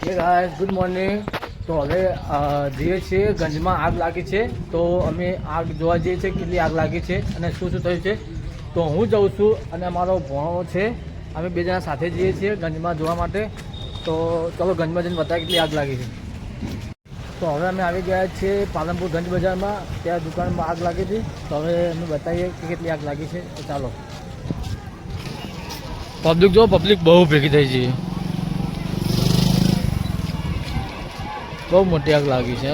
એ guys good morning. તો હવે જઈએ છીએ ગંજમાં આગ લાગી છે. તો અમે આગ જોવા જઈએ છીએ કેટલી આગ લાગી છે અને શું શું થયું છે. તો હું જાઉં છું અને અમારો ભણો છે. અમે બે જણા સાથે જઈએ છીએ ગંજમાં જોવા માટે. તો ચાલો ગંજમાં જઈને બતાવીએ કેટલી આગ લાગી છે. તો હવે અમે આવી ગયા છીએ પાલનપુર ગંજ બજારમાં. ત્યાં દુકાનમાં આગ લાગી હતી. તો હવે અમે બતાવીએ કે કેટલી આગ લાગી છે. તો ચાલો. પબ્લિક જો પબ્લિક બહુ ભેગી થઈ છે. બહુ મોટી આગ લાગી છે.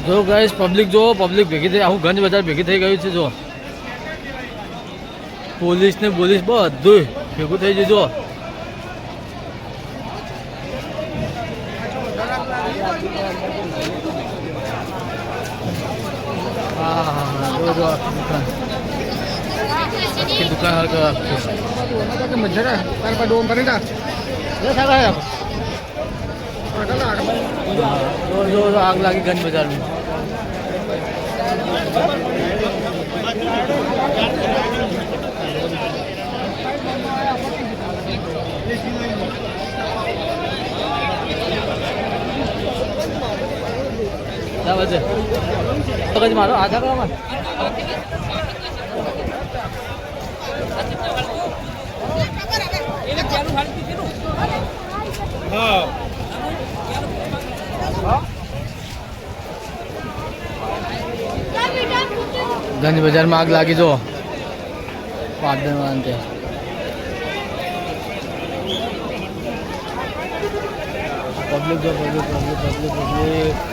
જો ગાઈસ પબ્લિક જો પબ્લિક ભેગી થઈ, આખું ગંજ બજાર ભેગી થઈ ગયું છે. જો પોલીસ ને બધું ભેગું થઈ ગયું. જો दुकान आग लगी गंज बाजार में. क्या वजह तो कहीं मारो आधा करो मत. गंज बाजार में आग लगी जो पादन मानते पब्लिक जो पब्लिक पब्लिक पब्लिक पब्लिक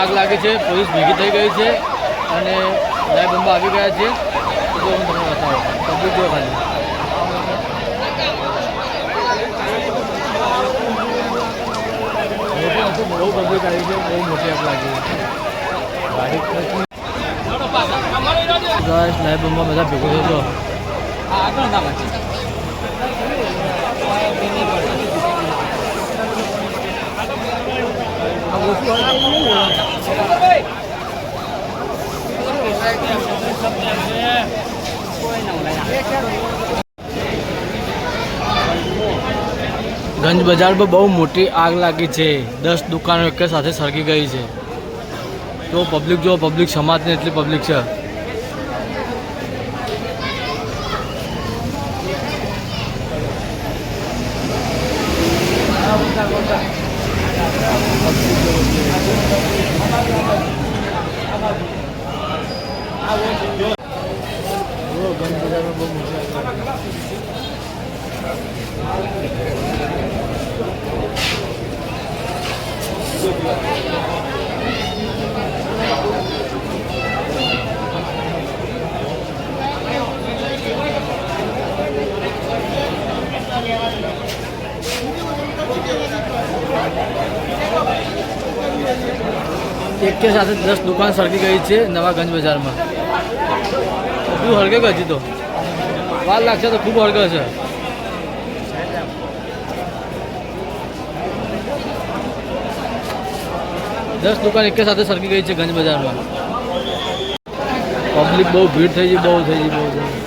આગ લાગી છે. પોલીસ ભેગી થઈ ગઈ છે અને લાઈવ બંબા આવી ગયા છે. તો હું તમને બતાવું પબ્લિક જો ખાલી બહુ પબ્લિક આવી છે. બહુ મોટી આગ લાગી ગાઈસ. લાઈવ બંબા બધા ભેગું થઈ ગયો. ગંજ બજારમાં બહુ મોટી આગ લાગી છે. 10 દુકાનો એક સાથે સળગી ગઈ છે. જો પબ્લિક જો પબ્લિક સમાજની એટલી પબ્લિક છે. ગંજ બજારમાં બહુ મોટી એક કે સાથે 10 દુકાન સળગી ગઈ છે નવા ગંજ બજારમાં. બધું હળગે હજી તો વાર લાગશે. તો ખૂબ હળગે છે. દસ દુકાન એક સાથે સળગી ગઈ છે ગંજ બજારમાં. પબ્લિક બહુ ભીડ થઈ ગઈ. બહુ થઈ ગઈ. બહુ થઈ ગઈ.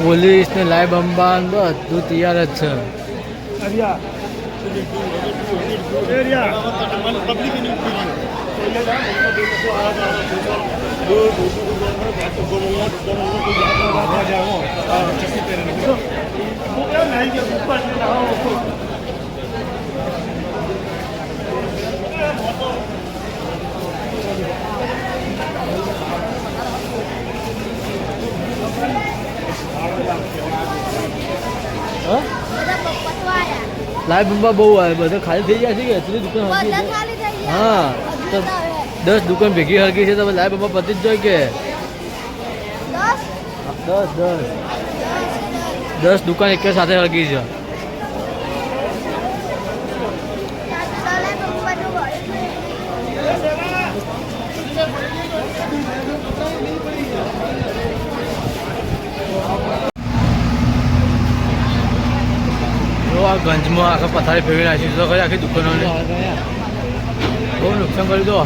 પોલીસ ને લાઈવ બંબાન બધું તૈયાર જ છે. લાઈવ બંબા બહુ આવે, બધા ખાલી થઈ ગયા છે કે એટલી દુકાન હરકી છે? હા, તો 10 દુકાન ભેગી હરકી છે, તમે લાઈવ બંબા પતી જ જાય કે 10 દુકાન એક સાથે હરકી છે. આ ગંજમાં આખા પથારી ફેરવી નાખી તો ખરી આખી દુકાનોને બહુ નુકસાન કરી દો.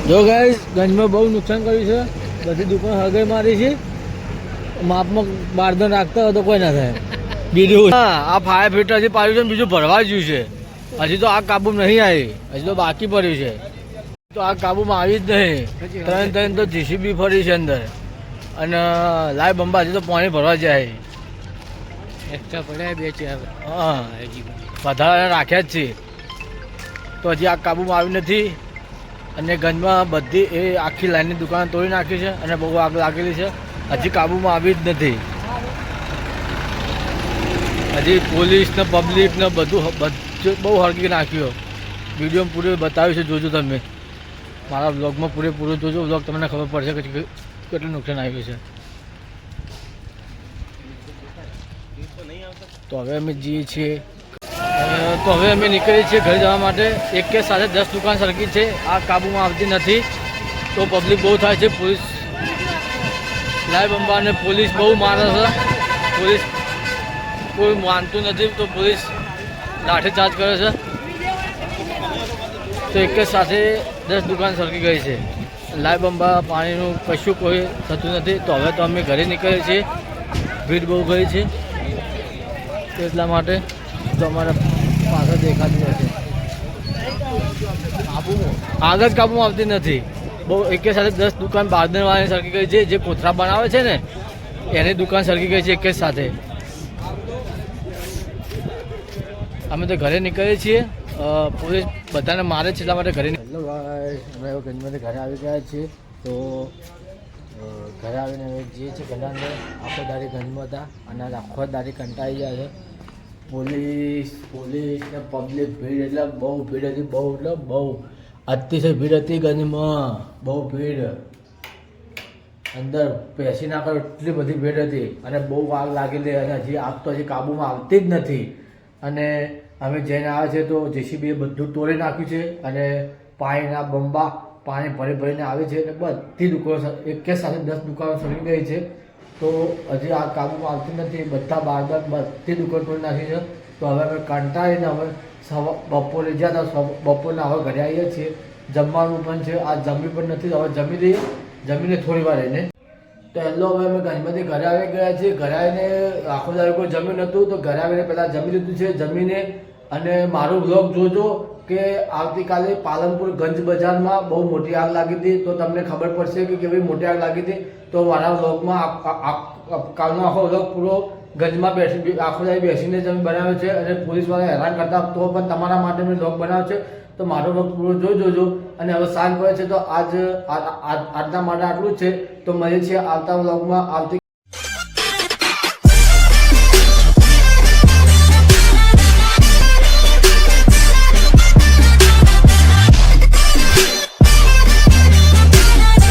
જો ગાઈસ ગંજમાં બહુ નુકસાન કર્યું છે, બધી દુકાન હળગાઈ મારી છે. માપમાં બારદાન રાખતા હોય તો કોઈ ના થાય. બીજું આ ફાયર ફિટર હજી પાડ્યું છે ને બીજું ભરવા જ્યું છે. હજી તો આ કાબુ નહીં આવી, હજી તો બાકી પડ્યું છે. તો આ કાબુમાં આવી જ નહીં. ત્રણ તો જીસીબી ફરી છે અંદર અને લાઈવ બંબા હજી તો પાણી ભરવા જાય. એક્સ્ટ્રા પડ્યા 2-4. હા, વધારે રાખ્યા જ છે. તો હજી આ કાબુમાં આવ્યું નથી. અને ગંજમાં બધી એ આખી લાઈનની દુકાન તોડી નાખી છે અને બહુ આગ લાગેલી છે. હજી કાબુમાં આવી જ નથી. હજી પોલીસ ને પબ્લિક ને બધું બહુ હળગી નાખ્યો. વિડીયો પૂરે બતાવ્યું છે, જોજો તમે મારા બ્લોગમાં પૂરેપૂરું જોજો. બ્લોગ તમને ખબર પડશે કે કેટલું નુકસાન આવ્યું છે. તો હવે અમે જઈએ છીએ, તો હવે અમે નીકળીએ છીએ ઘરે જવા માટે. એક કે સાથે 10 દુકાન સરખી છે, આ કાબુમાં આવતી નથી. તો પબ્લિક બહુ થાય છે. પોલીસ લાઈવ બંબાને પોલીસ બહુ મારે છે. પોલીસ કોઈ માનતું નથી તો પોલીસ લાઠીચાર્જ કરે છે. તો એક જ સાથે 10 દુકાન સરકી ગઈ છે. લાઈવ બંબા પાણીનું કશું કોઈ થતું નથી. તો હવે તો અમે ઘરે નીકળીએ છીએ, ભીડ બહુ ગઈ છે એટલા માટે. તો અમારે પાછળ દેખાતી હશે, આગળ કાબુમાં આવતી નથી. બહુ એક સાથે 10 દુકાન બારદાનવાળાની સરકી ગઈ છે. જે કોથળા બનાવે છે ને એની દુકાન સરકી ગઈ છે એક જ સાથે. અમે તો ઘરે નીકળીએ છીએ. પોલીસ બધાને મારે છે એટલા માટે ઘરે. હેલો ગાઈસ, અમે હવે ગંજમાંથી ઘરે આવી ગયા છીએ. તો ઘરે આવીને હવે જઈએ છીએ ઘરના અંદર. આખો દાડી ગંજમાં હતા અને આખો દાડી કંટાળી ગયા છે. પોલીસ ને પબ્લિક ભીડ એટલે બહુ ભીડ હતી, બહુ એટલે બહુ અતિશય ભીડ હતી ગંજમાં. બહુ ભીડ, અંદર પેસી નાખો એટલી બધી ભીડ હતી અને બહુ આગ લાગેલી. અને હજી આગ તો હજી કાબુમાં આવતી જ નથી. અને અમે જઈને આવ્યા છે તો જેસીબીએ બધું તોડી નાખ્યું છે અને પાણીના બંબા પાણી ભરીને આવે છે. અને બધી દુકાનો એક કે સાથે 10 દુકાનો સળી ગઈ છે. તો હજી આ કાબુમાં આવતી નથી. બધા બારદાન બધી દુકાન તોડી નાખી છે. તો હવે અમે કંટાળીને હવે બપોરે ગયા હતા, બપોરના હવે ઘરે આવીએ છીએ. જમવાનું પણ છે, આ જમી પણ નથી. હવે જમી લઈએ, જમીને થોડી વાર રહીને. તો હેલો, હવે અમે ગંજમાંથી ઘરે આવી ગયા છીએ. ઘરે આવીને આખો દાડો કોઈ જમ્યું નહોતું તો ઘરે આવીને પહેલાં જમી લીધું છે. જમીને અને મારું બ્લોગ જોજો કે આવતીકાલે પાલનપુર ગંજ બજારમાં બહુ મોટી આગ લાગી હતી. તો તમને ખબર પડશે કે કેવી મોટી આગ લાગી હતી. તો મારા બ્લોગમાં કાલનો આખો બ્લોગ પૂરો ગંજમાં આખો દાડો બેસીને જ અમે બનાવ્યો છે. અને પોલીસવાળા હેરાન કરતા તો પણ તમારા માટે મેં બ્લોગ બનાવ્યો છે. તો મારો બ્લોગ પૂરો જોજો. અને હવે સાંજ પડે છે તો આજના માટે આટલું જ છે. તો મળીએ છીએ આવતા બ્લોગમાં.